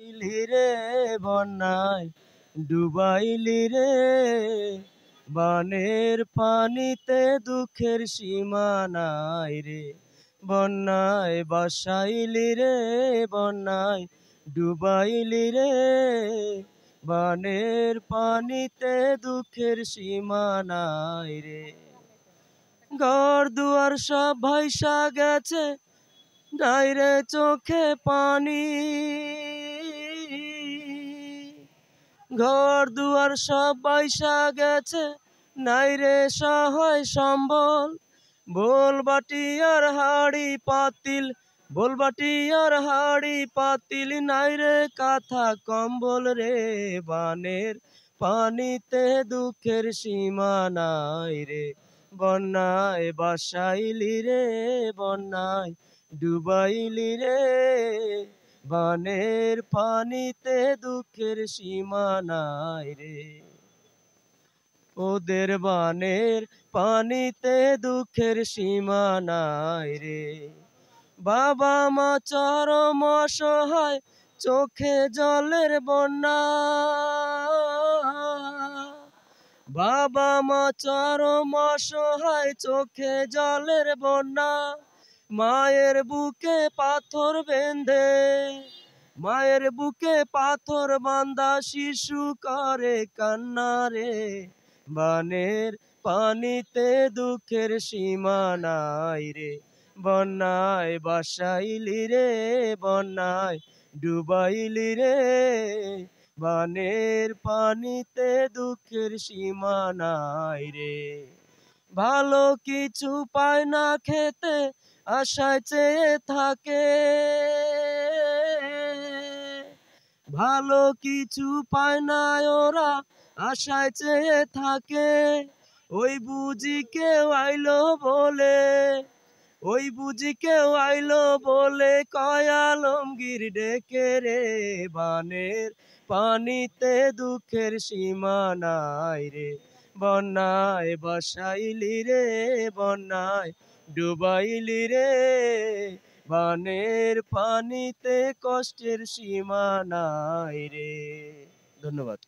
রে বন্যায় ডুবাইলি রে, বানের পানিতে দুঃখের সীমা নাই রে। বন্যায় বাসাইলি রে, বন্যায় ডুবাইলি রে, বানের পানিতে দুঃখের সীমা নাই রে। ঘর দুয়ার সব ভাইসা গেছে, নাই রে চোখে পানি। ঘর দুয়ার সব বাইসা গেছে, নাই রে সহায় সম্বল। বোলবাটি আর হাড়ি পাতিল, বোলবাটি আর হাড়ি পাতিল, নাই রে কাঁথা কম্বল রে। বানের পানিতে দুঃখের সীমা নাই রে। বন্যায় বাসাইলি রে, বন্যায় ডুবাইলি রে, বানের পানিতে দুঃখের সীমা নাই রে। ওদের বানের পানিতে দুঃখের সীমা নাই রে। বাবা মা চরম অসহায়, চোখে জলের বন্যা। বাবা মা চরম অসহায়, চোখে জলের বন্যা। মায়ের বুকে পাথর বেঁধে, মায়ের বুকে পাথর বাঁধা শিশু করে কান্না রে। বানের পানিতে দুঃখের সীমা নাই রে। বন্যায় বাসাইলি রে, বন্যায় ডুবাইলি রে, বানের পানিতে দুঃখের সীমা নাই রে। ভালো কিছু পায় না খেতে, আশায় চেয়ে থাকে। ভালো কিছু পায় না ওরা, আশায় চেয়ে থাকে। ওই বুঝি কেউ আইলো বলে, ওই বুঝি কেউ আইলো বলে, কয় আলমগীর ডেকে রে। বানের পানিতে দুঃখের সীমা নাই রে। বন্যায় বাসাইলি রে, বন্যায় ডুবাইলি রে, বানের পানিতে কষ্টের সীমা নাই রে। ধন্যবাদ।